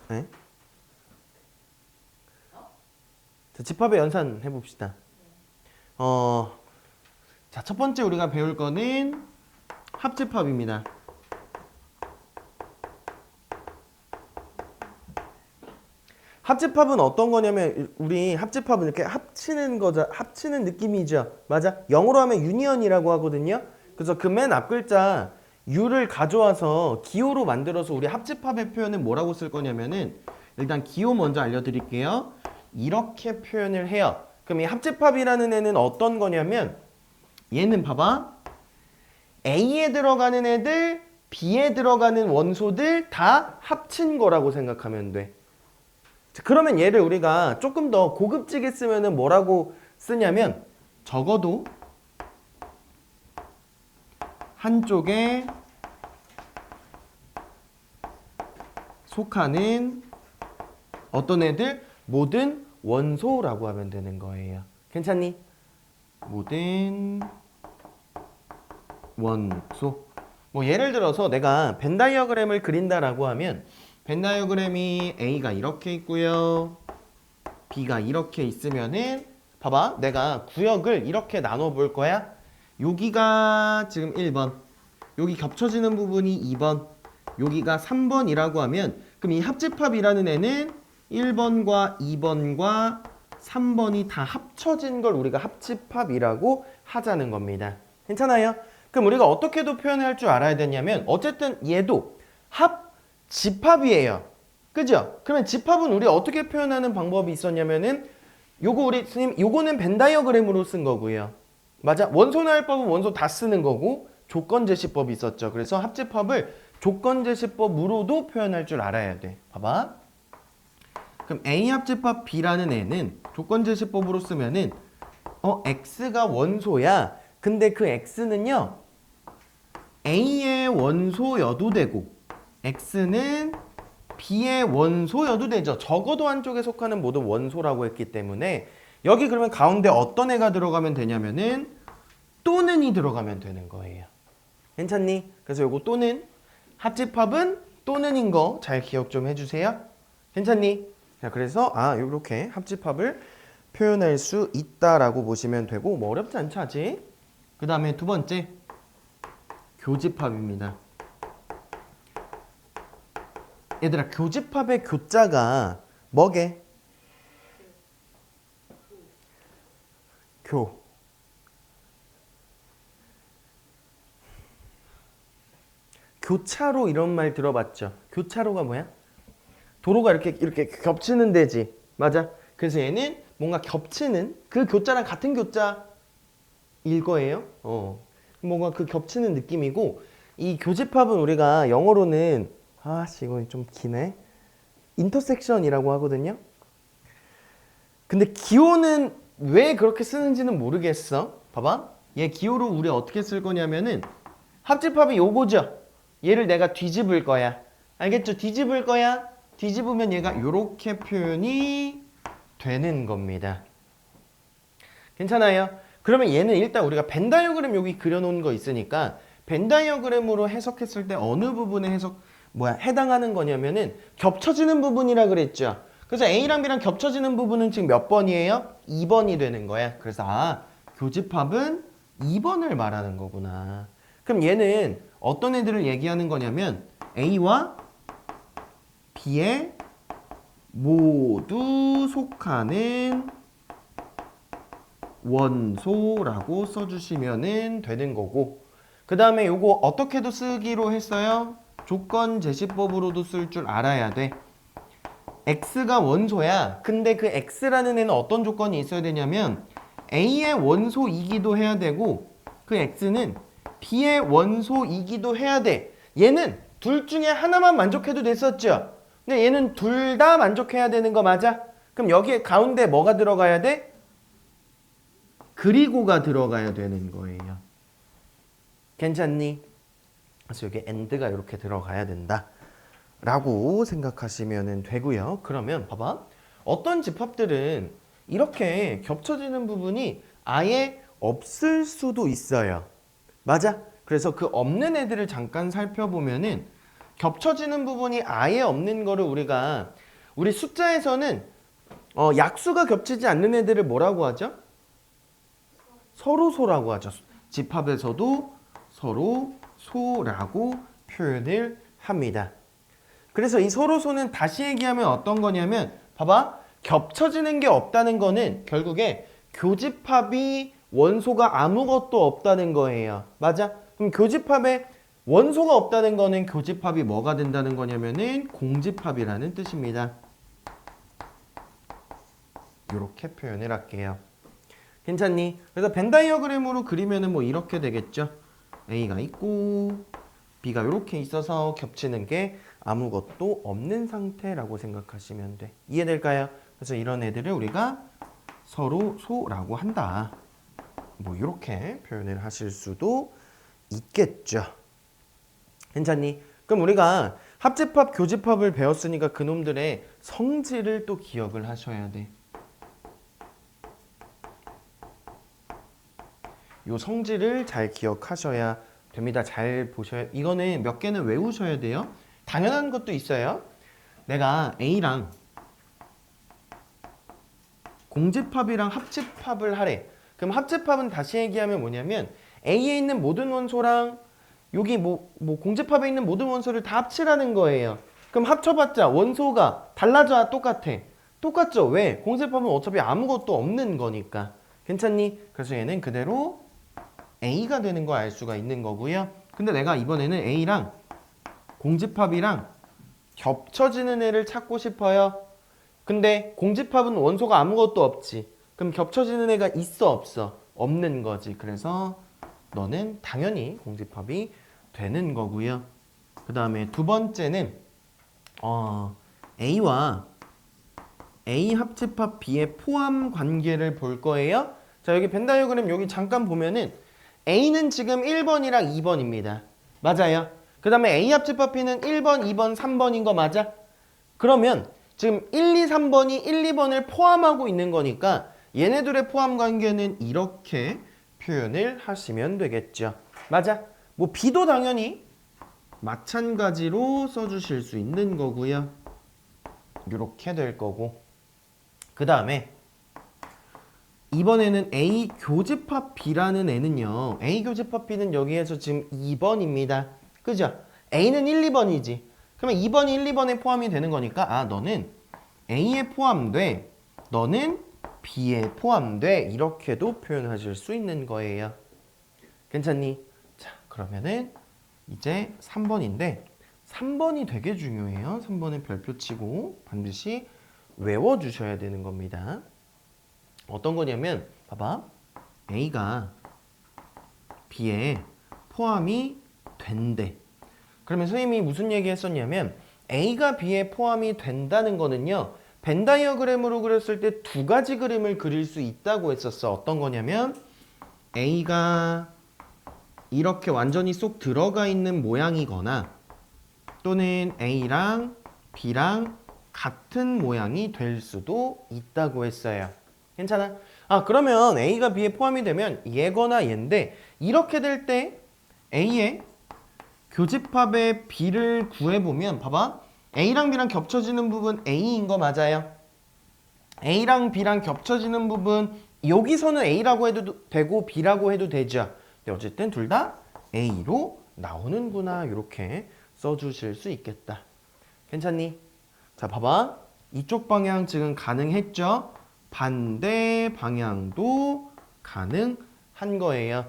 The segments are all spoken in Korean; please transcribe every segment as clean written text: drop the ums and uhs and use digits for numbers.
네? 자, 집합의 연산 해봅시다. 자, 첫 번째 우리가 배울 거는 합집합입니다. 합집합은 어떤 거냐면 우리 합집합은 이렇게 합치는 거자, 합치는 느낌이죠. 맞아? 영어로 하면 유니언이라고 하거든요. 그래서 그 맨 앞 글자 U를 가져와서 기호로 만들어서 우리 합집합의 표현은 뭐라고 쓸 거냐면은 일단 기호 먼저 알려드릴게요. 이렇게 표현을 해요. 그럼 이 합집합이라는 애는 어떤 거냐면 얘는 봐봐. A에 들어가는 애들, B에 들어가는 원소들 다 합친 거라고 생각하면 돼. 그러면 얘를 우리가 조금 더 고급지게 쓰면은 뭐라고 쓰냐면 적어도 한쪽에 속하는 어떤 애들 모든 원소라고 하면 되는 거예요. 괜찮니? 모든 원소. 뭐 예를 들어서 내가 벤 다이어그램을 그린다라고 하면 벤 다이어그램이 A가 이렇게 있고요. B가 이렇게 있으면은 봐봐. 내가 구역을 이렇게 나눠 볼 거야. 여기가 지금 1번. 여기 겹쳐지는 부분이 2번. 여기가 3번이라고 하면 그럼 이 합집합이라는 애는 1번과 2번과 3번이 다 합쳐진 걸 우리가 합집합이라고 하자는 겁니다. 괜찮아요? 그럼 우리가 어떻게도 표현할 줄 알아야 되냐면 어쨌든 얘도 합집합이에요. 그죠? 그러면 집합은 우리 어떻게 표현하는 방법이 있었냐면은 요거 우리 선생님 요거는 벤 다이어그램으로 쓴 거고요. 맞아? 원소나열법은 원소 다 쓰는 거고 조건제시법이 있었죠. 그래서 합집합을 조건제시법으로도 표현할 줄 알아야 돼. 봐봐. 그럼 A 합집합 B라는 애는 조건제시법으로 쓰면은 X가 원소야. 근데 그 X는요 A의 원소여도 되고 X는 B의 원소여도 되죠. 적어도 한쪽에 속하는 모든 원소라고 했기 때문에 여기 그러면 가운데 어떤 애가 들어가면 되냐면은 또는이 들어가면 되는 거예요. 괜찮니? 그래서 요거 또는 합집합은 또는인 거 잘 기억 좀 해주세요. 괜찮니? 자, 그래서 요렇게 합집합을 표현할 수 있다라고 보시면 되고 뭐 어렵지 않죠 아직? 그 다음에 두 번째 교집합입니다. 얘들아 교집합의 교자가 뭐게? 교. 교차로 이런 말 들어봤죠? 교차로가 뭐야? 도로가 이렇게 겹치는 데지. 맞아? 그래서 얘는 뭔가 겹치는 그 교자랑 같은 교자일 거예요. 뭔가 그 겹치는 느낌이고 이 교집합은 우리가 영어로는 이거 좀 기네. 인터섹션이라고 하거든요. 근데 기호는 왜 그렇게 쓰는지는 모르겠어. 봐봐. 얘 기호로 우리 어떻게 쓸 거냐면은 합집합이 요거죠. 얘를 내가 뒤집을 거야. 알겠죠? 뒤집을 거야. 뒤집으면 얘가 이렇게 표현이 되는 겁니다. 괜찮아요? 그러면 얘는 일단 우리가 벤 다이어그램 여기 그려놓은 거 있으니까 벤 다이어그램으로 해석했을 때 어느 부분에 해당하는 거냐면은 겹쳐지는 부분이라 그랬죠. 그래서 A랑 B랑 겹쳐지는 부분은 지금 몇 번이에요? 2번이 되는 거야. 그래서 교집합은 2번을 말하는 거구나. 그럼 얘는 어떤 애들을 얘기하는 거냐면 A와 B에 모두 속하는 원소라고 써주시면 되는 거고 그 다음에 요거 어떻게도 쓰기로 했어요? 조건제시법으로도 쓸 줄 알아야 돼. X가 원소야. 근데 그 X라는 애는 어떤 조건이 있어야 되냐면 A의 원소이기도 해야 되고 그 X는 B의 원소이기도 해야 돼. 얘는 둘 중에 하나만 만족해도 됐었죠. 근데 얘는 둘 다 만족해야 되는 거 맞아? 그럼 여기에 가운데 뭐가 들어가야 돼? 그리고가 들어가야 되는 거예요. 괜찮니? 그래서 여기 and가 이렇게 들어가야 된다 라고 생각하시면 되고요. 그러면 봐봐. 어떤 집합들은 이렇게 겹쳐지는 부분이 아예 없을 수도 있어요. 맞아? 그래서 그 없는 애들을 잠깐 살펴보면은 겹쳐지는 부분이 아예 없는 거를 우리 숫자에서는 약수가 겹치지 않는 애들을 뭐라고 하죠? 서로소라고 하죠. 집합에서도 서로소라고 표현을 합니다. 그래서 이 서로소는 다시 얘기하면 어떤 거냐면 봐봐. 겹쳐지는 게 없다는 거는 결국에 교집합이 원소가 아무것도 없다는 거예요. 맞아? 그럼 교집합에 원소가 없다는 거는 교집합이 뭐가 된다는 거냐면은 공집합이라는 뜻입니다. 이렇게 표현을 할게요. 괜찮니? 그래서 벤 다이어그램으로 그리면은 뭐 이렇게 되겠죠. A가 있고 B가 이렇게 있어서 겹치는 게 아무것도 없는 상태라고 생각하시면 돼. 이해될까요? 그래서 이런 애들을 우리가 서로소라고 한다. 뭐 이렇게 표현을 하실 수도 있겠죠. 괜찮니? 그럼 우리가 합집합, 교집합을 배웠으니까 그놈들의 성질을 또 기억을 하셔야 돼. 요 성질을 잘 기억하셔야 됩니다. 잘 보셔야, 이거는 몇 개는 외우셔야 돼요. 당연한 것도 있어요. 내가 A랑 공집합이랑 합집합을 하래. 그럼 합집합은 다시 얘기하면 뭐냐면 A에 있는 모든 원소랑 여기 뭐 공집합에 있는 모든 원소를 다 합치라는 거예요. 그럼 합쳐봤자 원소가 달라져야 똑같아. 똑같죠? 왜? 공집합은 어차피 아무것도 없는 거니까. 괜찮니? 그래서 얘는 그대로 A가 되는 거 알 수가 있는 거고요. 근데 내가 이번에는 A랑 공집합이랑 겹쳐지는 애를 찾고 싶어요. 근데 공집합은 원소가 아무것도 없지. 그럼 겹쳐지는 애가 있어 없어? 없는 거지. 그래서 너는 당연히 공집합이 되는 거고요. 그 다음에 두 번째는 A와 A 합집합 B의 포함 관계를 볼 거예요. 자, 여기 벤 다이어그램 여기 잠깐 보면은 A는 지금 1번이랑 2번입니다. 맞아요. 그 다음에 A 합집합 B는 1번, 2번, 3번인 거 맞아? 그러면 지금 1, 2, 3번이 1, 2번을 포함하고 있는 거니까 얘네들의 포함 관계는 이렇게 표현을 하시면 되겠죠. 맞아? 뭐 B도 당연히 마찬가지로 써주실 수 있는 거고요. 이렇게 될 거고. 그 다음에 이번에는 A 교집합 B라는 애는요. A 교집합 B는 여기에서 지금 2번입니다. 그죠? A는 1, 2번이지. 그러면 2번이 1, 2번에 포함이 되는 거니까 너는 A에 포함돼. 너는 B에 포함돼. 이렇게도 표현하실 수 있는 거예요. 괜찮니? 자, 그러면은 이제 3번인데 3번이 되게 중요해요. 3번은 별표 치고 반드시 외워주셔야 되는 겁니다. 어떤 거냐면 봐봐. A가 B에 포함이 된대. 그러면 선생님이 무슨 얘기 했었냐면 A가 B에 포함이 된다는 거는요. 벤 다이어그램으로 그렸을 때 두 가지 그림을 그릴 수 있다고 했었어. 어떤 거냐면 A가 이렇게 완전히 쏙 들어가 있는 모양이거나 또는 A랑 B랑 같은 모양이 될 수도 있다고 했어요. 괜찮아? 그러면 A가 B에 포함이 되면 얘거나 얘인데 이렇게 될 때 A의 교집합의 B를 구해보면 봐봐. A랑 B랑 겹쳐지는 부분 A인 거 맞아요? A랑 B랑 겹쳐지는 부분 여기서는 A라고 해도 되고 B라고 해도 되죠. 근데 어쨌든 둘 다 A로 나오는구나. 이렇게 써주실 수 있겠다. 괜찮니? 자, 봐봐. 이쪽 방향 지금 가능했죠? 반대 방향도 가능한 거예요.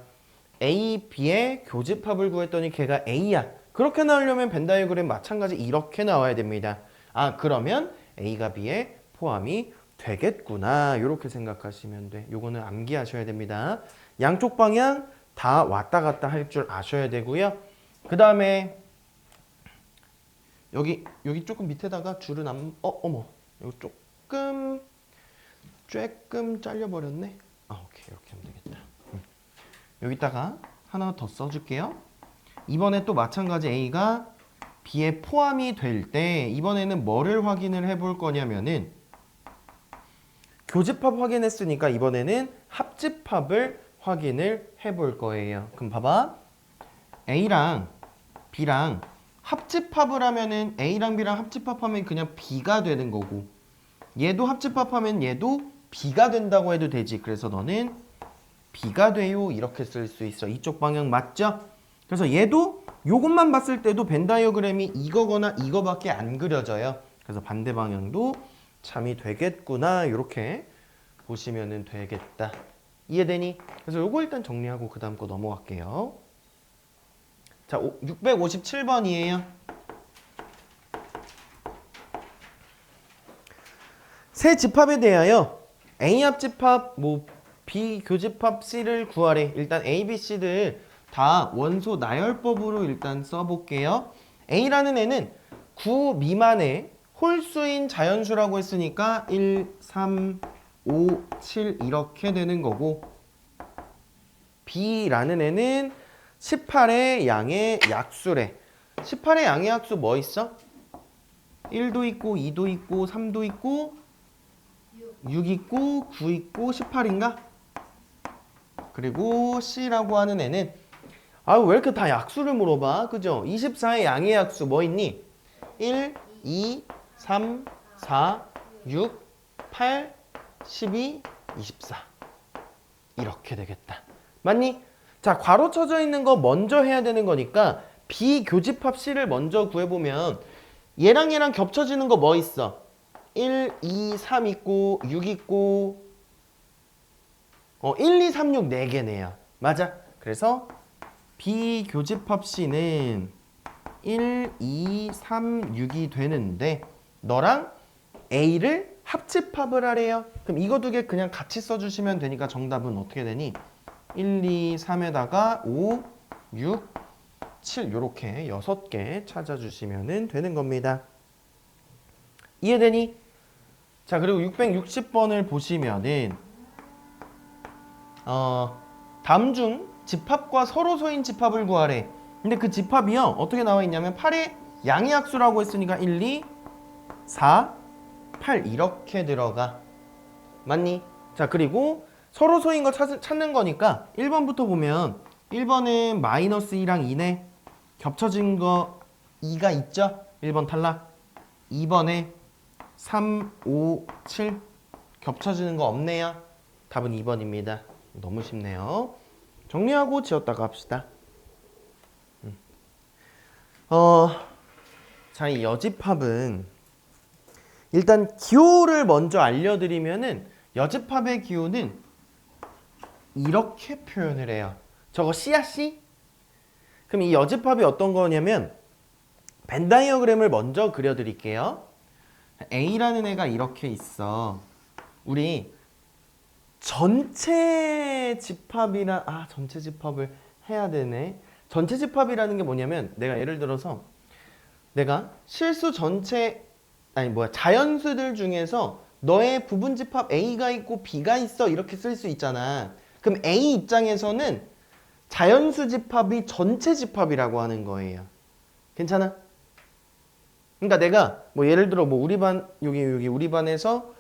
A, B의 교집합을 구했더니 걔가 A야. 그렇게 나오려면 벤 다이어그램 마찬가지 이렇게 나와야 됩니다. 그러면 A가 B에 포함이 되겠구나. 이렇게 생각하시면 돼. 요거는 암기하셔야 됩니다. 양쪽 방향 다 왔다 갔다 할 줄 아셔야 되고요. 그 다음에 여기 조금 밑에다가 줄은 어머. 여기 조금 잘려버렸네. 오케이. 이렇게 하면 되겠다. 여기다가 하나 더 써줄게요. 이번에 또 마찬가지 A가 B에 포함이 될 때 이번에는 뭐를 확인을 해볼 거냐면은 교집합 확인했으니까 이번에는 합집합을 확인을 해볼 거예요. 그럼 봐봐. A랑 B랑 합집합을 하면은 A랑 B랑 합집합하면 그냥 B가 되는 거고 얘도 합집합하면 얘도 B가 된다고 해도 되지. 그래서 너는 B가 돼요 이렇게 쓸 수 있어. 이쪽 방향 맞죠? 그래서 얘도 요것만 봤을 때도 벤 다이어그램이 이거거나 이거밖에 안 그려져요. 그래서 반대 방향도 참이 되겠구나 이렇게 보시면 되겠다. 이해되니? 그래서 요거 일단 정리하고 그 다음 거 넘어갈게요. 자, 657번이에요. 세 집합에 대하여 A 합집합, B 교집합 C를 구하래. 일단 A, B, C들 다 원소 나열법으로 일단 써볼게요. A라는 애는 9 미만의 홀수인 자연수라고 했으니까 1, 3, 5, 7 이렇게 되는 거고 B라는 애는 18의 양의 약수래. 18의 양의 약수 뭐 있어? 1도 있고 2도 있고 3도 있고 6 있고 9 있고 18인가? 그리고 C라고 하는 애는 왜 이렇게 다 약수를 물어봐? 그죠? 24의 양의 약수 뭐 있니? 1, 2, 3, 4, 6, 8, 12, 24 이렇게 되겠다. 맞니? 자, 괄호 쳐져 있는 거 먼저 해야 되는 거니까 비교집합 C를 먼저 구해보면 얘랑 얘랑 겹쳐지는 거 뭐 있어? 1, 2, 3 있고 6 있고 1, 2, 3, 6 4개네요. 맞아. 그래서 비교집합 C는 1, 2, 3, 6이 되는데 너랑 A를 합집합을 하래요. 그럼 이거 두 개 그냥 같이 써주시면 되니까 정답은 어떻게 되니? 1, 2, 3에다가 5, 6, 7 요렇게 6개 찾아주시면 되는 겁니다. 이해되니? 자, 그리고 660번을 보시면은 다음 중 집합과 서로소인 집합을 구하래. 근데 그 집합이요 어떻게 나와 있냐면 8의 양의 약수라고 했으니까 1, 2, 4, 8 이렇게 들어가. 맞니? 자, 그리고 서로소인 거 찾는 거니까 1번부터 보면 1번은 마이너스 2랑 2네. 겹쳐진 거 2가 있죠? 1번 탈락. 2번에 3, 5, 7 겹쳐지는 거 없네요. 답은 2번입니다. 너무 쉽네요. 정리하고 지웠다가 합시다. 자, 이 여집합은 일단 기호를 먼저 알려드리면은 여집합의 기호는 이렇게 표현을 해요. 저거 C야 C? 그럼 이 여집합이 어떤 거냐면 벤 다이어그램을 먼저 그려드릴게요. A라는 애가 이렇게 있어. 우리 전체 집합이라 전체 집합을 해야 되네. 전체 집합이라는 게 뭐냐면 내가 예를 들어서 내가 실수 전체 자연수들 중에서 너의 부분 집합 A가 있고 B가 있어 이렇게 쓸 수 있잖아. 그럼 A 입장에서는 자연수 집합이 전체 집합이라고 하는 거예요. 괜찮아? 그러니까 내가 예를 들어 우리 반 여기 우리 반에서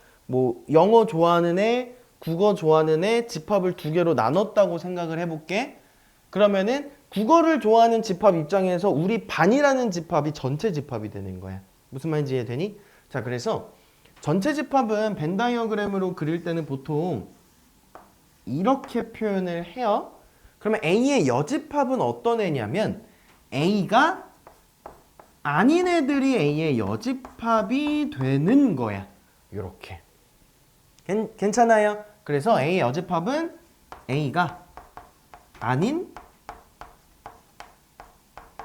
영어 좋아하는 애, 국어 좋아하는 애 집합을 두 개로 나눴다고 생각을 해볼게. 그러면은 국어를 좋아하는 집합 입장에서 우리 반이라는 집합이 전체 집합이 되는 거야. 무슨 말인지 이해되니? 자, 그래서 전체 집합은 벤 다이어그램으로 그릴 때는 보통 이렇게 표현을 해요. 그러면 A의 여집합은 어떤 애냐면 A가 아닌 애들이 A의 여집합이 되는 거야. 요렇게. 괜찮아요? 그래서 A의 여집합은 A가 아닌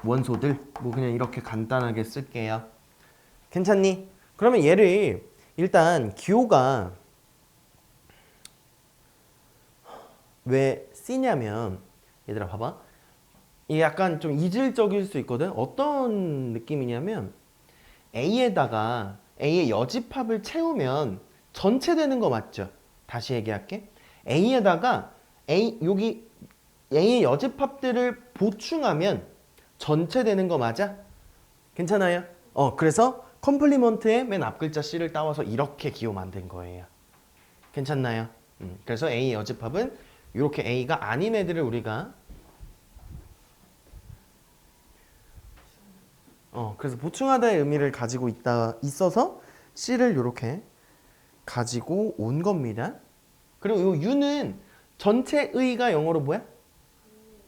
원소들. 그냥 이렇게 간단하게 쓸게요. 괜찮니? 그러면 얘를 일단 기호가 왜 C냐면 얘들아 봐봐. 이게 약간 좀 이질적일 수 있거든. 어떤 느낌이냐면 A에다가 A의 여집합을 채우면 전체 되는 거 맞죠? 다시 얘기할게. A에다가 여기 A의 여집합들을 보충하면 전체 되는 거 맞아? 괜찮아요? 그래서 컴플리먼트의 맨 앞글자 C를 따와서 이렇게 기호 만든 거예요. 괜찮나요? 그래서 A의 여집합은 이렇게 A가 아닌 애들을 우리가 그래서 보충하다의 의미를 가지고 있어서 C를 이렇게 가지고 온 겁니다. 그리고 이 U는 전체의가 영어로 뭐야?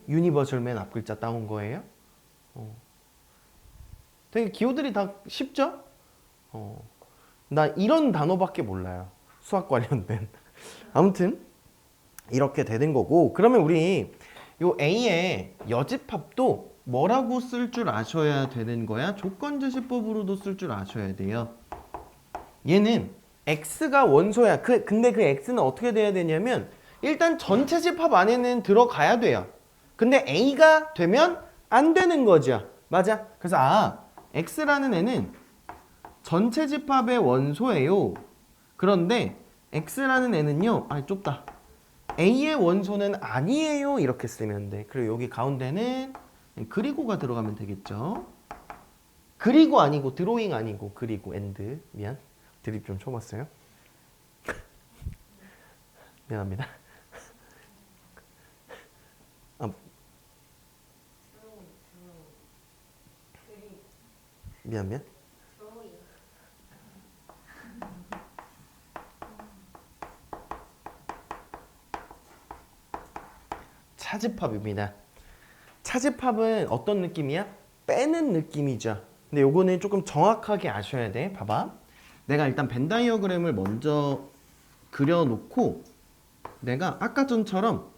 유니버설 맨 앞 글자 따온 거예요. 되게 기호들이 다 쉽죠? 나 이런 단어밖에 몰라요. 수학 관련된. 아무튼 이렇게 되는 거고, 그러면 우리 요 A의 여집합도 뭐라고 쓸 줄 아셔야 되는 거야? 조건제시법으로도 쓸 줄 아셔야 돼요. 얘는 X가 원소야. 근데 그 X는 어떻게 돼야 되냐면 일단 전체 집합 안에는 들어가야 돼요. 근데 A가 되면 안 되는 거죠. 맞아? 그래서 X라는 애는 전체 집합의 원소예요. 그런데 X라는 애는요. 좁다. A의 원소는 아니에요. 이렇게 쓰면 돼. 그리고 여기 가운데는 그리고가 들어가면 되겠죠. 그리고 아니고 드로잉 아니고 그리고 엔드. 미안. 드립 좀 쳐봤어요. 미안합니다. 미안. 차집합입니다. 차집합은 어떤 느낌이야? 빼는 느낌이죠. 근데 요거는 조금 정확하게 아셔야 돼. 봐봐. 내가 일단 벤 다이어그램을 먼저 그려놓고 내가 아까 전처럼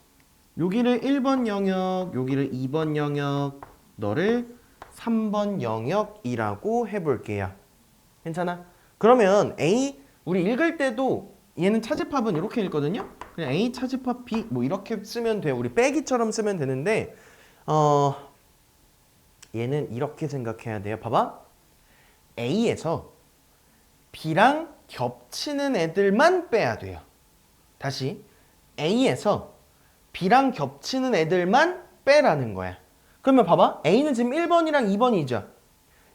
여기를 1번 영역, 여기를 2번 영역, 너를 3번 영역이라고 해볼게요. 괜찮아? 그러면 A, 우리 읽을 때도 얘는 차집합은 이렇게 읽거든요? 그냥 A 차집합 B 뭐 이렇게 쓰면 돼요. 우리 빼기처럼 쓰면 되는데 얘는 이렇게 생각해야 돼요. 봐봐. A에서 B랑 겹치는 애들만 빼야 돼요. 다시 A에서 B랑 겹치는 애들만 빼라는 거야. 그러면 봐봐. A는 지금 1번이랑 2번이죠.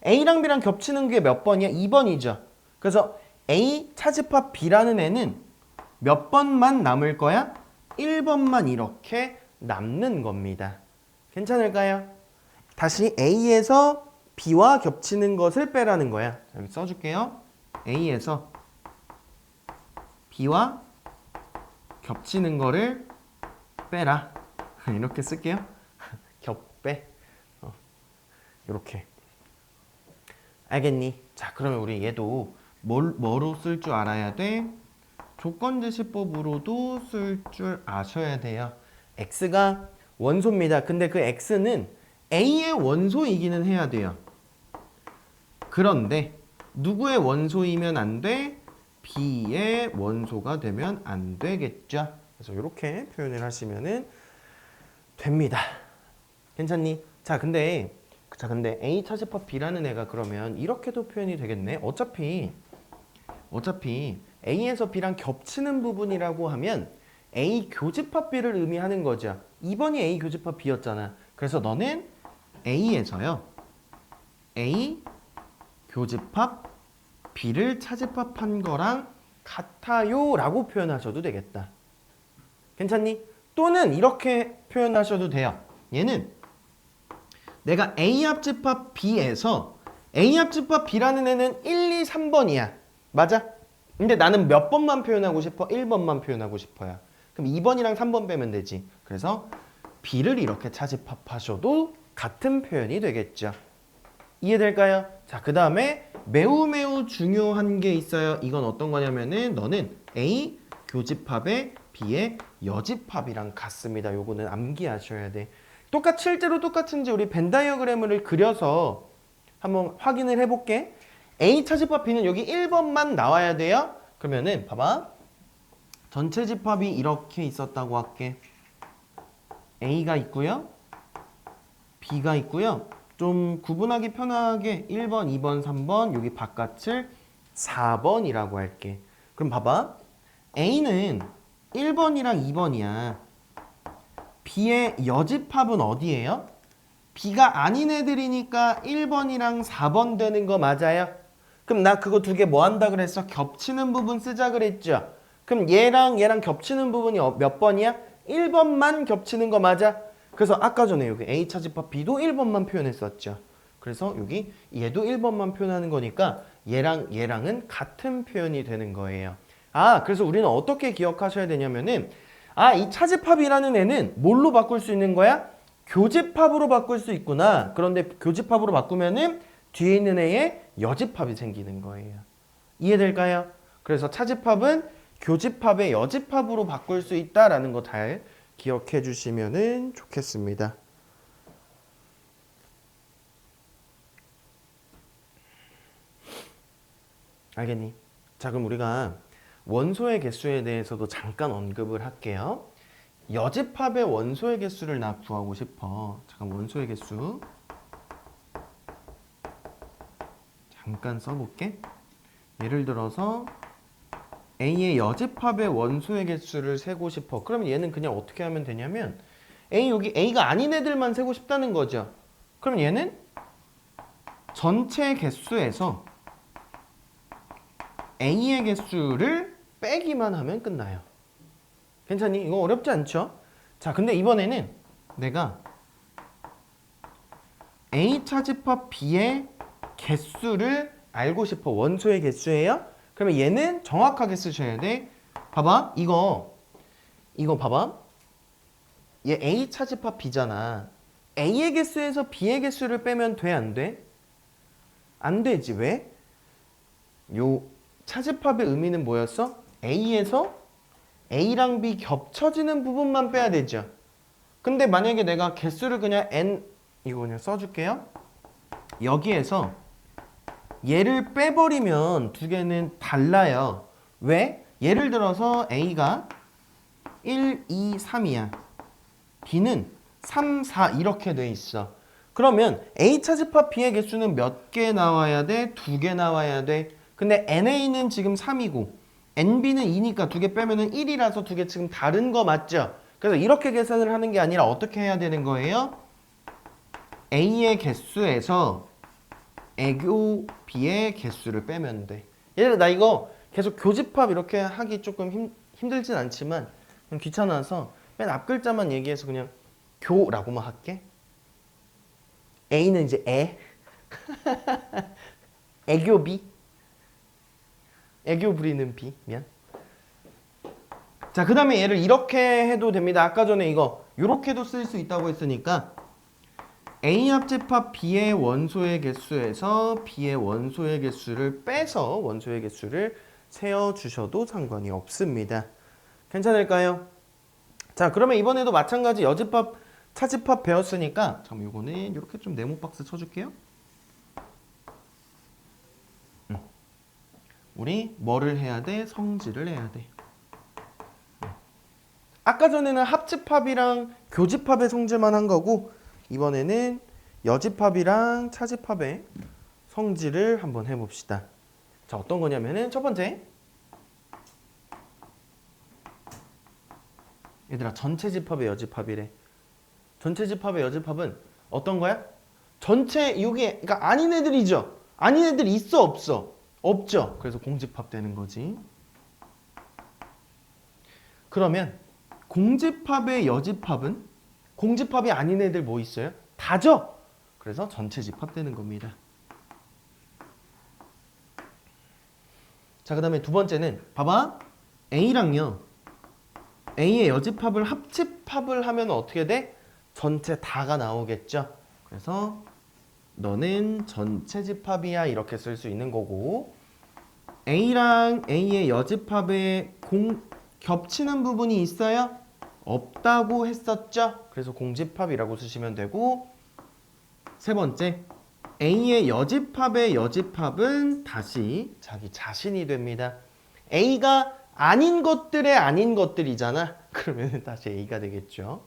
A랑 B랑 겹치는 게 몇 번이야? 2번이죠. 그래서 A 차집합 B라는 애는 몇 번만 남을 거야? 1번만 이렇게 남는 겁니다. 괜찮을까요? 다시 A에서 B와 겹치는 것을 빼라는 거야. 여기 써줄게요. A에서 B와 겹치는 거를 빼라. 이렇게 쓸게요. 겹빼. 이렇게. 알겠니? 자, 그러면 우리 얘도 뭐로 쓸 줄 알아야 돼? 조건제시법으로도 쓸 줄 아셔야 돼요. X가 원소입니다. 근데 그 X는 A의 원소이기는 해야 돼요. 그런데 누구의 원소이면 안 돼? B의 원소가 되면 안 되겠죠. 그래서 이렇게 표현을 하시면 됩니다. 괜찮니? 자, 근데 A 차집합 B라는 애가 그러면 이렇게도 표현이 되겠네. 어차피 A에서 B랑 겹치는 부분이라고 하면 A 교집합 B를 의미하는 거죠. 2번이 A 교집합 B였잖아. 그래서 너는 A에서요. A 교집합 B를 차집합한 거랑 같아요 라고 표현하셔도 되겠다. 괜찮니? 또는 이렇게 표현하셔도 돼요. 얘는 내가 A 합집합 B에서 A 합집합 B라는 애는 1, 2, 3번이야. 맞아? 근데 나는 몇 번만 표현하고 싶어? 1번만 표현하고 싶어요. 그럼 2번이랑 3번 빼면 되지. 그래서 B를 이렇게 차집합하셔도 같은 표현이 되겠죠. 이해될까요? 자, 그 다음에 매우 중요한 게 있어요. 이건 어떤 거냐면은 너는 A 교집합의 B의 여집합이랑 같습니다. 요거는 암기하셔야 돼. 실제로 똑같은지 우리 벤 다이어그램을 그려서 한번 확인을 해볼게. A 차집합 B는 여기 1번만 나와야 돼요. 그러면은 봐봐. 전체 집합이 이렇게 있었다고 할게. A가 있고요. B가 있고요. 좀 구분하기 편하게 1번, 2번, 3번 여기 바깥을 4번이라고 할게. 그럼 봐봐. A는 1번이랑 2번이야. B의 여집합은 어디예요? B가 아닌 애들이니까 1번이랑 4번 되는 거 맞아요? 그럼 나 그거 두 개 뭐 한다 그랬어? 겹치는 부분 쓰자 그랬죠? 그럼 얘랑 겹치는 부분이 몇 번이야? 1번만 겹치는 거 맞아? 그래서 아까 전에 여기 A 차집합 B도 1번만 표현했었죠. 그래서 여기 얘도 1번만 표현하는 거니까 얘랑 얘랑은 같은 표현이 되는 거예요. 아, 그래서 우리는 어떻게 기억하셔야 되냐면은 이 차집합이라는 애는 뭘로 바꿀 수 있는 거야? 교집합으로 바꿀 수 있구나. 그런데 교집합으로 바꾸면은 뒤에 있는 애의 여집합이 생기는 거예요. 이해될까요? 그래서 차집합은 교집합의 여집합으로 바꿀 수 있다라는 거 잘 기억해 주시면은 좋겠습니다. 알겠니? 자, 그럼 우리가 원소의 개수에 대해서도 잠깐 언급을 할게요. 여집합의 원소의 개수를 나 구하고 싶어. 잠깐 원소의 개수 잠깐 써볼게. 예를 들어서 A의 여집합의 원소의 개수를 세고 싶어. 그러면 얘는 그냥 어떻게 하면 되냐면 여기 A가 아닌 애들만 세고 싶다는 거죠. 그럼 얘는 전체 개수에서 A의 개수를 빼기만 하면 끝나요. 괜찮니? 이거 어렵지 않죠? 자, 근데 이번에는 내가 A 차집합 B의 개수를 알고 싶어. 원소의 개수예요? 그러면 얘는 정확하게 쓰셔야 돼. 봐봐. 이거 봐봐. 얘 A 차집합 B잖아. A의 개수에서 B의 개수를 빼면 돼, 안 돼? 안 되지. 왜? 요 차집합의 의미는 뭐였어? A에서 A랑 B 겹쳐지는 부분만 빼야 되죠. 근데 만약에 내가 개수를 그냥 N 이거 그냥 써줄게요. 여기에서 얘를 빼버리면 두 개는 달라요. 왜? 예를 들어서 A가 1, 2, 3이야. B는 3, 4 이렇게 돼 있어. 그러면 A 차집합 B의 개수는 몇 개 나와야 돼? 2개 나와야 돼. 근데 NA는 지금 3이고 NB는 2니까 2개 빼면은 1이라서 2개 지금 다른 거 맞죠? 그래서 이렇게 계산을 하는 게 아니라 어떻게 해야 되는 거예요? A의 개수에서 애교 B의 개수를 빼면 돼. 예를 들어 나 이거 계속 교집합 이렇게 하기 조금 힘들진 않지만 그냥 귀찮아서 맨 앞 글자만 얘기해서 그냥 교라고만 할게. A는 이제 애교 B. 애교 부리는 B. 미안. 자, 그 다음에 얘를 이렇게 해도 됩니다. 아까 전에 이거 이렇게도 쓸 수 있다고 했으니까 A 합집합 B의 원소의 개수에서 B의 원소의 개수를 빼서 원소의 개수를 세어주셔도 상관이 없습니다. 괜찮을까요? 자, 그러면 이번에도 마찬가지 여집합, 차집합 배웠으니까 잠깐 이거는 이렇게 좀 네모 박스 쳐줄게요. 우리 뭐를 해야 돼? 성질을 해야 돼. 아까 전에는 합집합이랑 교집합의 성질만 한 거고 이번에는 여집합이랑 차집합의 성질을 한번 해봅시다. 자, 어떤 거냐면은 첫 번째 얘들아 전체 집합의 여집합이래. 전체 집합의 여집합은 어떤 거야? 전체 여기 그러니까 아닌 애들이죠. 아닌 애들 있어 없어? 없죠. 그래서 공집합 되는 거지. 그러면 공집합의 여집합은 공집합이 아닌 애들 뭐 있어요? 다죠. 그래서 전체 집합되는 겁니다. 자, 그 다음에 두 번째는 봐봐. A랑요. A의 여집합을 합집합을 하면 어떻게 돼? 전체 다가 나오겠죠. 그래서 너는 전체 집합이야 이렇게 쓸 수 있는 거고 A랑 A의 여집합에 겹치는 부분이 있어요? 없다고 했었죠? 그래서 공집합이라고 쓰시면 되고 세 번째 A의 여집합의 여집합은 다시 자기 자신이 됩니다. A가 아닌 것들의 아닌 것들이잖아. 그러면 다시 A가 되겠죠.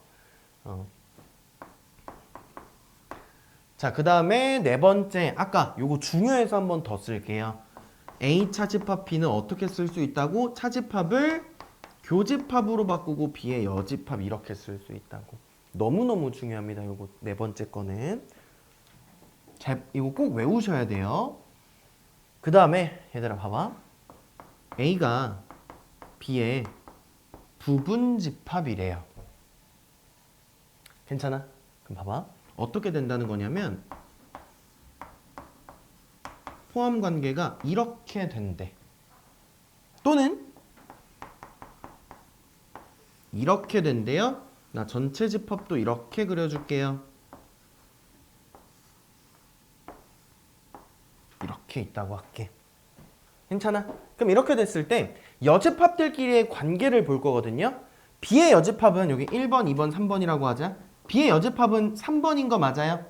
자, 그 다음에 네 번째 아까 요거 중요해서 한 번 더 쓸게요. A 차집합 B는 어떻게 쓸 수 있다고? 차집합을 교집합으로 바꾸고 B의 여집합 이렇게 쓸 수 있다고. 너무너무 중요합니다. 요거 네 번째 거는 이거 꼭 외우셔야 돼요. 그 다음에 얘들아 봐봐. A가 B의 부분집합이래요. 괜찮아? 그럼 봐봐. 어떻게 된다는 거냐면 포함 관계가 이렇게 된대. 또는 이렇게 된대요. 나 전체 집합도 이렇게 그려줄게요. 이렇게 있다고 할게. 괜찮아? 그럼 이렇게 됐을 때 여집합들끼리의 관계를 볼 거거든요. B의 여집합은 여기 1번, 2번, 3번이라고 하자. B의 여집합은 3번인 거 맞아요?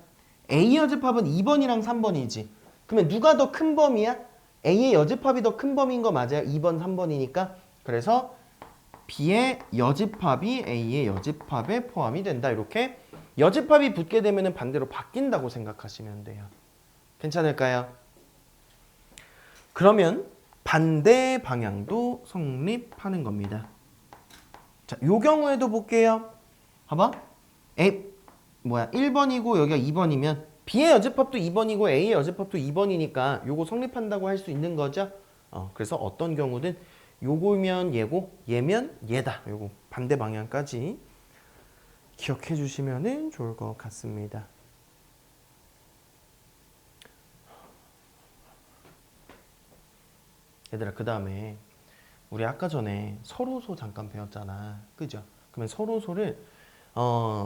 A의 여집합은 2번이랑 3번이지. 그러면 누가 더 큰 범위야? A의 여집합이 더 큰 범위인 거 맞아요? 2번, 3번이니까. 그래서 B의 여집합이 A의 여집합에 포함이 된다. 이렇게 여집합이 붙게 되면 반대로 바뀐다고 생각하시면 돼요. 괜찮을까요? 그러면 반대 방향도 성립하는 겁니다. 자, 요 경우에도 볼게요. 봐봐. 1번이고 여기가 2번이면 B의 여집합도 2번이고 A의 여집합도 2번이니까 요거 성립한다고 할 수 있는 거죠. 그래서 어떤 경우든 요거면 얘고 얘면 얘다. 요거 반대 방향까지 기억해 주시면 좋을 것 같습니다. 얘들아, 그 다음에 우리 아까 전에 서로소 잠깐 배웠잖아. 그죠? 그러면 서로소를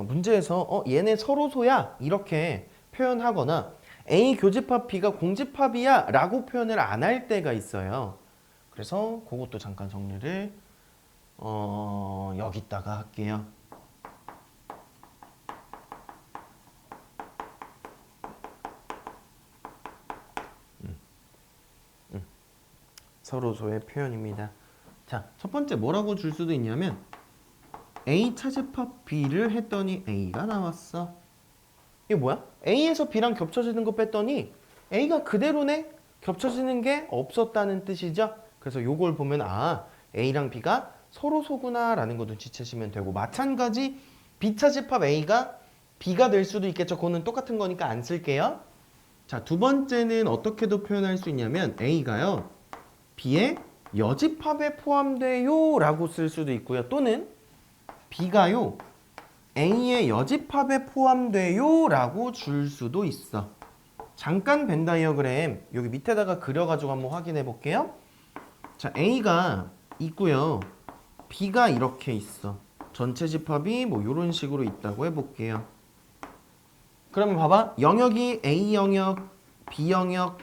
문제에서 얘네 서로소야 이렇게 표현하거나 A 교집합 B가 공집합이야 라고 표현을 안 할 때가 있어요. 그래서 그것도 잠깐 정리를 여기다가 할게요. 서로소의 표현입니다. 자, 첫 번째 뭐라고 줄 수도 있냐면 A 차집합 B를 했더니 A가 나왔어. 이게 뭐야? A에서 B랑 겹쳐지는 거 뺐더니 A가 그대로네? 겹쳐지는 게 없었다는 뜻이죠. 그래서 요걸 보면 A랑 B가 서로소구나 라는 거 눈치채시면 되고, 마찬가지 B 차집합 A가 B가 될 수도 있겠죠. 그거는 똑같은 거니까 안 쓸게요. 자, 두 번째는 어떻게도 표현할 수 있냐면 A가요 B의 여집합에 포함돼요 라고 쓸 수도 있고요. 또는 B가요 A의 여집합에 포함돼요 라고 줄 수도 있어. 잠깐 벤 다이어그램 여기 밑에다가 그려가지고 한번 확인해 볼게요. 자, A가 있고요. B가 이렇게 있어. 전체 집합이 뭐 이런 식으로 있다고 해볼게요. 그러면 봐봐. 영역이 A 영역, B 영역,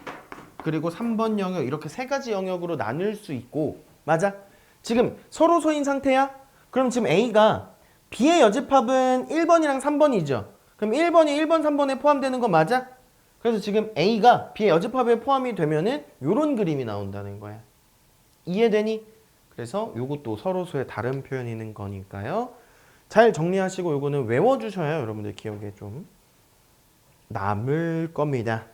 그리고 3번 영역 이렇게 세 가지 영역으로 나눌 수 있고, 맞아? 지금 서로소인 상태야? 그럼 지금 A가 B의 여집합은 1번이랑 3번이죠. 그럼 1번이 1번, 3번에 포함되는 거 맞아? 그래서 지금 A가 B의 여집합에 포함이 되면은 요런 그림이 나온다는 거야. 이해되니? 그래서 요것도 서로소의 다른 표현이는 거니까요. 잘 정리하시고 요거는 외워주셔야 여러분들 기억에 좀 남을 겁니다.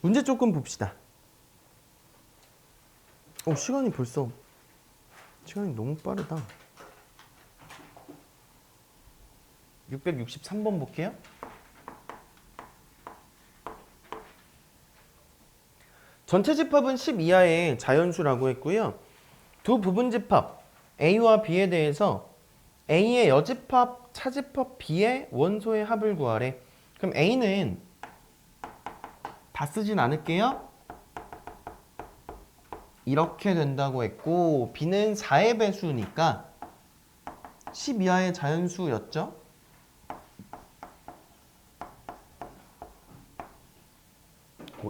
문제 조금 봅시다. 시간이 너무 빠르다. 663번 볼게요. 전체 집합은 10 이하의 자연수라고 했고요. 두 부분 집합 A와 B에 대해서 A의 여집합, 차집합 B의 원소의 합을 구하래. 그럼 A는 다 쓰진 않을게요. 이렇게 된다고 했고, B는 4의 배수니까 10 이하의 자연수였죠.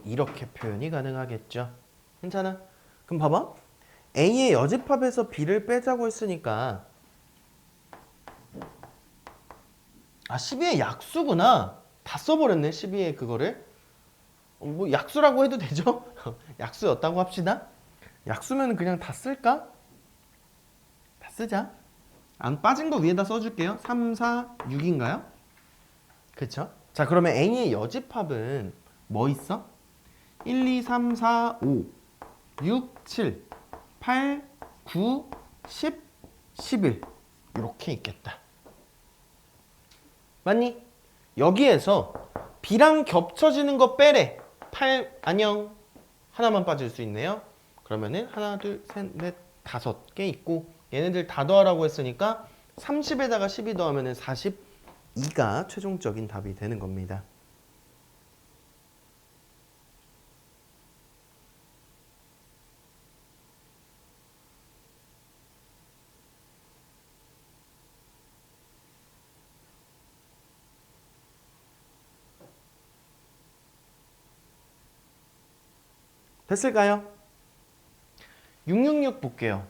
이렇게 표현이 가능하겠죠. 괜찮아? 그럼 봐봐. A의 여집합에서 B를 빼자고 했으니까 12의 약수구나. 다 써버렸네. 12의 그거를. 뭐 약수라고 해도 되죠? 약수였다고 합시다. 약수면 그냥 다 쓸까? 다 쓰자. 안 빠진 거 위에다 써줄게요. 3, 4, 6인가요? 그쵸? 자, 그러면 A의 여집합은 뭐 있어? 1, 2, 3, 4, 5, 6, 7, 8, 9, 10, 11 이렇게 있겠다. 맞니? 여기에서 B랑 겹쳐지는 거 빼래. 8, 안녕. 하나만 빠질 수 있네요. 그러면은 하나, 둘, 셋, 넷, 5개 있고, 얘네들 다 더하라고 했으니까 30에다가 12 더하면은 40 2가 최종적인 답이 되는 겁니다. 됐을까요? 666 볼게요.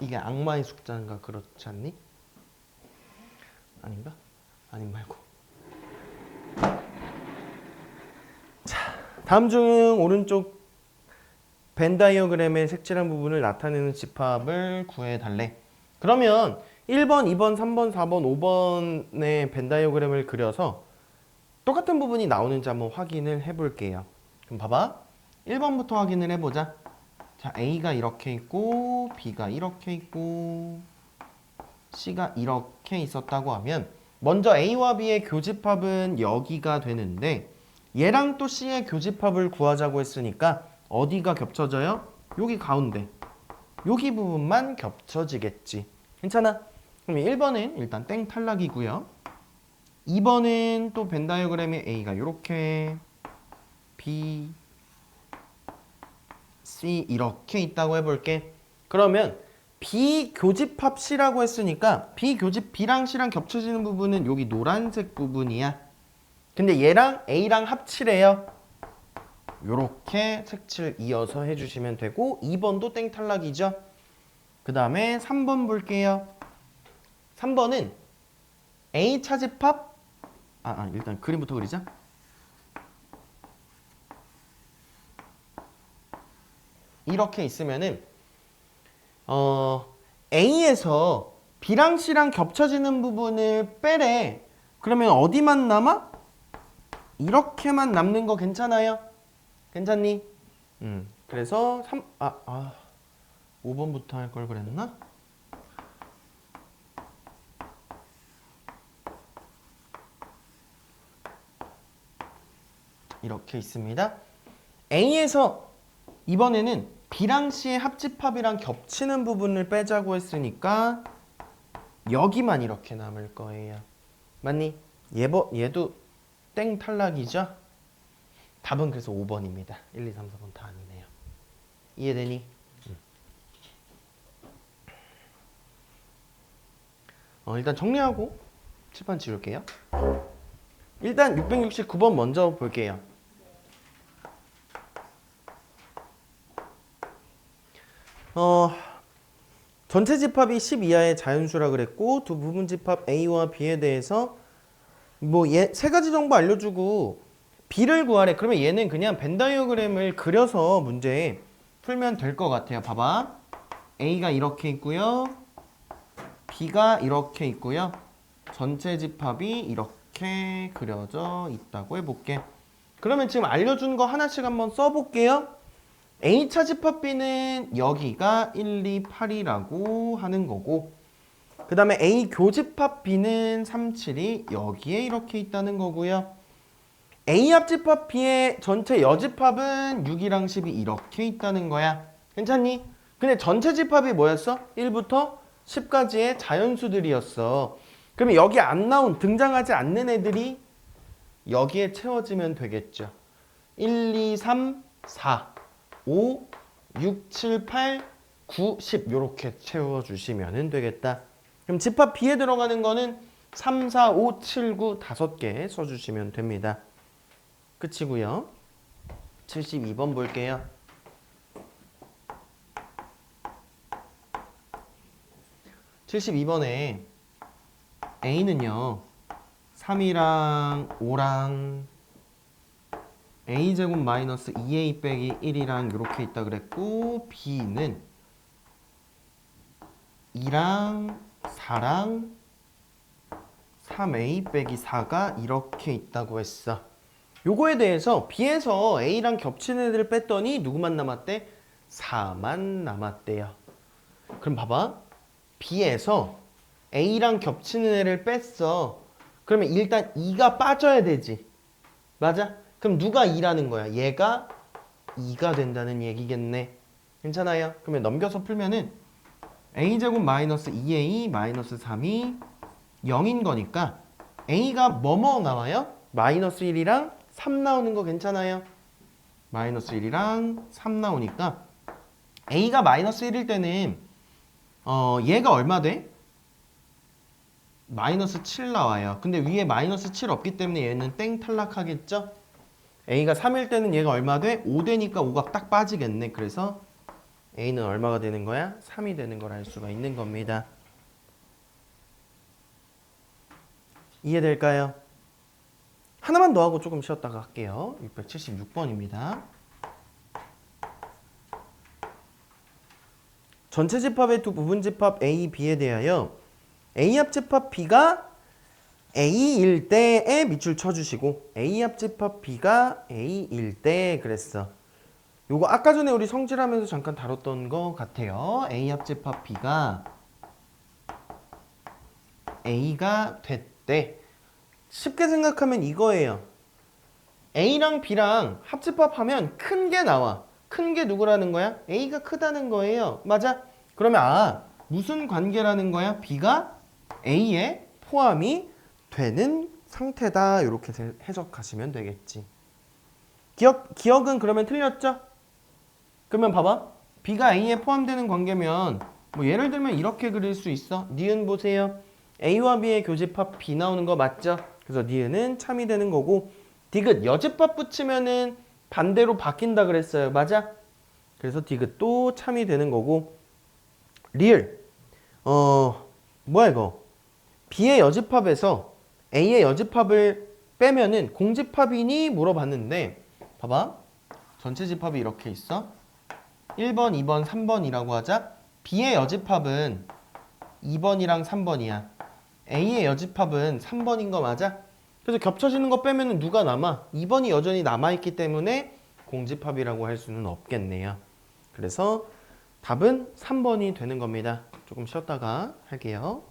이게 악마의 숫자인가 그렇지 않니? 아닌가? 아닌 말고. 자, 다음 중 오른쪽 벤 다이어그램의 색칠한 부분을 나타내는 집합을 구해달래. 그러면 1번, 2번, 3번, 4번, 5번의 벤 다이어그램을 그려서 똑같은 부분이 나오는지 한번 확인을 해볼게요. 그럼 봐봐. 1번부터 확인을 해보자. 자, A가 이렇게 있고 B가 이렇게 있고 C가 이렇게 있었다고 하면 먼저 A와 B의 교집합은 여기가 되는데 얘랑 또 C의 교집합을 구하자고 했으니까 어디가 겹쳐져요? 여기 가운데. 여기 부분만 겹쳐지겠지. 괜찮아? 그럼 1번은 일단 땡 탈락이고요. 2번은 또 벤 다이어그램에 A가 이렇게 B, C 이렇게 있다고 해볼게. 그러면 B 교집합 C라고 했으니까 B 교집 B랑 C랑 겹쳐지는 부분은 여기 노란색 부분이야. 근데 얘랑 A랑 합치래요. 요렇게 색칠 이어서 해주시면 되고 2번도 땡 탈락이죠. 그 다음에 3번 볼게요. 3번은 A 차집합 일단 그림부터 그리자. 이렇게 있으면은 A에서 B랑 C랑 겹쳐지는 부분을 빼래. 그러면 어디만 남아? 이렇게만 남는 거 괜찮아요? 괜찮니? 그래서 5번부터 할 걸 그랬나? 이렇게 있습니다. A에서 이번에는 B랑 C의 합집합이랑 겹치는 부분을 빼자고 했으니까 여기만 이렇게 남을 거예요. 맞니? 얘도 땡 탈락이죠? 답은 그래서 5번입니다. 1, 2, 3, 4번 다 아니네요. 이해되니? 일단 정리하고 칠판 지울게요. 일단 669번 먼저 볼게요. 전체 집합이 10 이하의 자연수라 그랬고 두 부분 집합 A와 B에 대해서 뭐 세 가지 정보 알려주고 B를 구하래. 그러면 얘는 그냥 벤 다이어그램을 그려서 문제 풀면 될 것 같아요. 봐봐. A가 이렇게 있고요. B가 이렇게 있고요. 전체 집합이 이렇게 그려져 있다고 해볼게. 그러면 지금 알려준 거 하나씩 한번 써볼게요. A차 집합 B는 여기가 1, 2, 8이라고 하는 거고 그 다음에 A 교집합 B는 3, 7이 여기에 이렇게 있다는 거고요. A 합집합 B의 전체 여집합은 6이랑 10이 이렇게 있다는 거야. 괜찮니? 근데 전체 집합이 뭐였어? 1부터 10까지의 자연수들이었어. 그러면 여기 안 나온 등장하지 않는 애들이 여기에 채워지면 되겠죠. 1, 2, 3, 4 5, 6, 7, 8, 9, 10 이렇게 채워주시면 되겠다. 그럼 집합 B에 들어가는 거는 3, 4, 5, 7, 9 5개 써주시면 됩니다. 끝이고요. 72번 볼게요. 72번에 A는요 3이랑 5랑 A제곱 마이너스 2A 빼기 1이랑 이렇게 있다 그랬고 B는 2랑 4랑 3A 빼기 4가 이렇게 있다고 했어. 요거에 대해서 B에서 A랑 겹치는 애들을 뺐더니 누구만 남았대? 4만 남았대요. 그럼 봐봐. B에서 A랑 겹치는 애를 뺐어. 그러면 일단 2가 빠져야 되지. 맞아? 그럼 누가 2라는 거야? 얘가 2가 된다는 얘기겠네. 괜찮아요? 그러면 넘겨서 풀면은 a제곱 마이너스 2a 마이너스 3이 0인 거니까 a가 뭐뭐 나와요? 마이너스 1이랑 3 나오는 거 괜찮아요? 마이너스 1이랑 3 나오니까 a가 마이너스 1일 때는 얘가 얼마 돼? 마이너스 7 나와요. 근데 위에 마이너스 7 없기 때문에 얘는 땡 탈락하겠죠? a가 3일 때는 얘가 얼마 돼? 5 되니까 5가 딱 빠지겠네. 그래서 a는 얼마가 되는 거야? 3이 되는 걸 알 수가 있는 겁니다. 이해될까요? 하나만 더 하고 조금 쉬었다가 할게요. 676번입니다. 전체 집합의 두 부분 집합 A, B에 대하여 A 합집합 B가 A일 때에 밑줄 쳐주시고 A 합집합 B가 A일 때 그랬어. 요거 아까 전에 우리 성질하면서 잠깐 다뤘던 거 같아요. A 합집합 B가 A가 됐대. 쉽게 생각하면 이거예요. A랑 B랑 합집합하면 큰 게 나와. 큰 게 누구라는 거야? A가 크다는 거예요. 맞아? 그러면 무슨 관계라는 거야? B가 A에 포함이 되는 상태다. 이렇게 해석하시면 되겠지. 기억은 그러면 틀렸죠? 그러면 봐봐. B가 A에 포함되는 관계면 뭐 예를 들면 이렇게 그릴 수 있어. 니은 보세요. A와 B의 교집합 B 나오는 거 맞죠? 그래서 니은은 참이 되는 거고 디귿 여집합 붙이면은 반대로 바뀐다 그랬어요. 맞아? 그래서 디귿도 참이 되는 거고 리을 뭐야 이거? B의 여집합에서 A의 여집합을 빼면은 공집합이니 물어봤는데 봐봐. 전체 집합이 이렇게 있어. 1번, 2번, 3번이라고 하자. B의 여집합은 2번이랑 3번이야. A의 여집합은 3번인 거 맞아? 그래서 겹쳐지는 거 빼면은 누가 남아? 2번이 여전히 남아있기 때문에 공집합이라고 할 수는 없겠네요. 그래서 답은 3번이 되는 겁니다. 조금 쉬었다가 할게요.